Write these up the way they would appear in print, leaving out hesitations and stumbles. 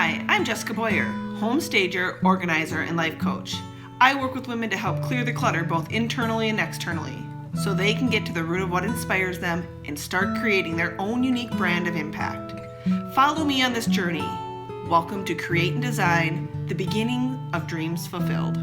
Hi, I'm Jessica Boyer, home stager, organizer, and life coach. I work with women to help clear the clutter both internally and externally so they can get to the root of what inspires them and start creating their own unique brand of impact. Follow me on this journey. Welcome to Create and Design, the beginning of dreams fulfilled.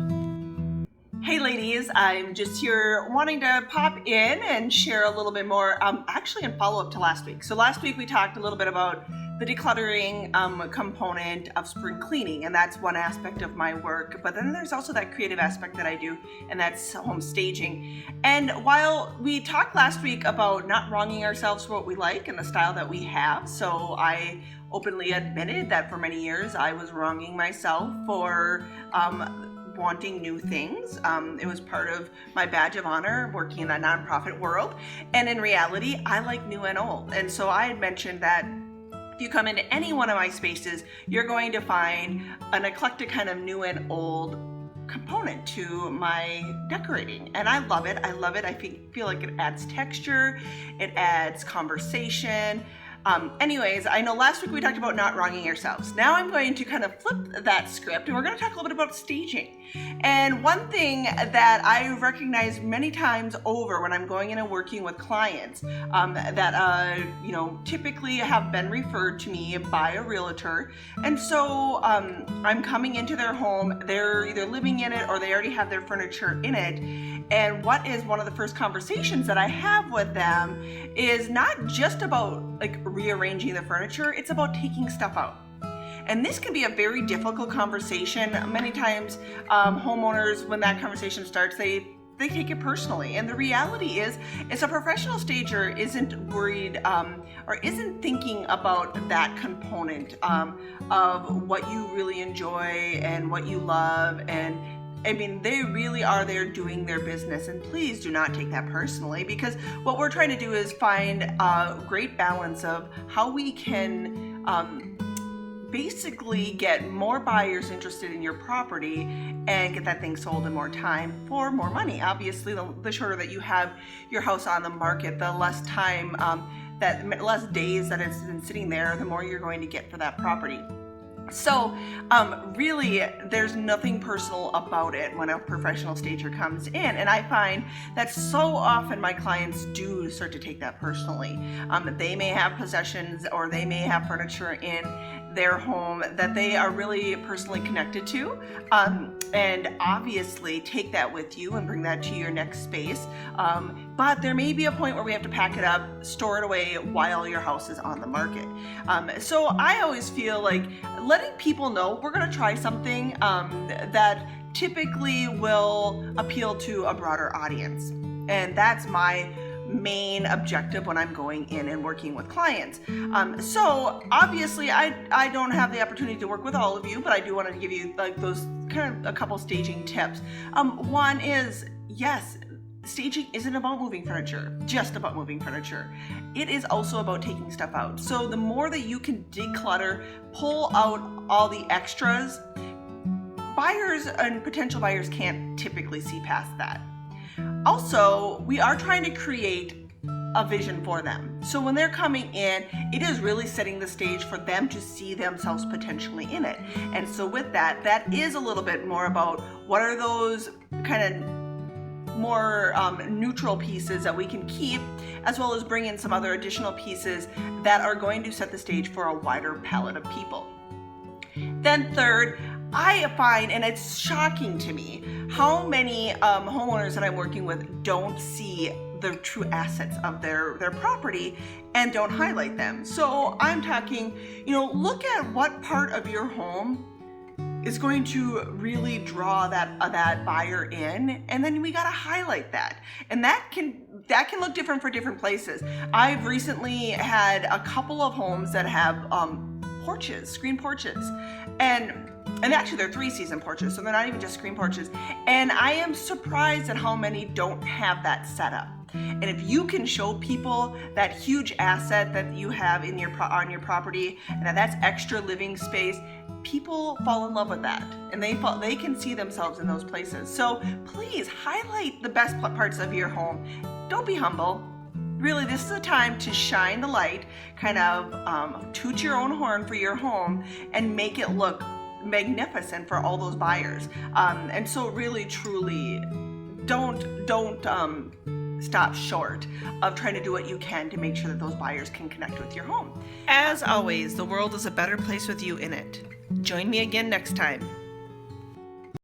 Hey ladies, I'm just here wanting to pop in and share a little bit more, actually in follow-up to last week. So last week we talked a little bit about the decluttering component of spring cleaning, and that's one aspect of my work. But then there's also that creative aspect that I do, and that's home staging. And while we talked last week about not wronging ourselves for what we like and the style that we have, so I openly admitted that for many years I was wronging myself for wanting new things. It was part of my badge of honor working in the nonprofit world. And in reality, I like new and old. And so I had mentioned that if you come into any one of my spaces, you're going to find an eclectic kind of new and old component to my decorating. And I love it. I feel like it adds texture, it adds conversation. Anyways, I know last week we talked about not wronging ourselves. Now I'm going to kind of flip that script and we're going to talk a little bit about staging. And one thing that I recognize many times over when I'm going in and working with clients that typically have been referred to me by a realtor. And so I'm coming into their home, they're either living in it or they already have their furniture in it. And what is one of the first conversations that I have with them is not just about like rearranging the furniture, it's about taking stuff out. And this can be a very difficult conversation. Many times homeowners, when that conversation starts, they take it personally. And the reality is a professional stager isn't worried or isn't thinking about that component of what you really enjoy and what you love. And I mean, they really are there doing their business, and please do not take that personally, because what we're trying to do is find a great balance of how we can basically get more buyers interested in your property and get that thing sold in more time for more money. Obviously, the shorter that you have your house on the market, the less time, less days that it's been sitting there, the more you're going to get for that property. So really, there's nothing personal about it when a professional stager comes in. And I find that so often my clients do start to take that personally. They may have possessions or they may have furniture in their home that they are really personally connected to, and obviously take that with you and bring that to your next space. But there may be a point where we have to pack it up, store it away while your house is on the market. So I always feel like letting people know we're going to try something that typically will appeal to a broader audience. And that's my main objective when I'm going in and working with clients. So obviously I don't have the opportunity to work with all of you, but I do want to give you like those kind of a couple staging tips. One is, yes, staging isn't about moving furniture, just about moving furniture. It is also about taking stuff out. So the more that you can declutter, pull out all the extras, buyers and potential buyers can't typically see past that. Also, we are trying to create a vision for them. So when they're coming in, it is really setting the stage for them to see themselves potentially in it. And so with that is a little bit more about what are those kind of more neutral pieces that we can keep, as well as bring in some other additional pieces that are going to set the stage for a wider palette of people. Then third, I find, and it's shocking to me, how many homeowners that I'm working with don't see the true assets of their property and don't highlight them. So I'm talking, look at what part of your home is going to really draw that buyer in, and then we got to highlight that. And that can look different for different places. I've recently had a couple of homes that have porches, screen porches, and actually they're 3-season porches, so they're not even just screen porches. And I am surprised at how many don't have that set up. And if you can show people that huge asset that you have on your property, and that's extra living space, people fall in love with that, and they can see themselves in those places. So please highlight the best parts of your home. Don't be humble. really, this is a time to shine the light, kind of toot your own horn for your home and make it look magnificent for all those buyers. And so really, truly, don't stop short of trying to do what you can to make sure that those buyers can connect with your home. As always, the world is a better place with you in it. Join me again next time.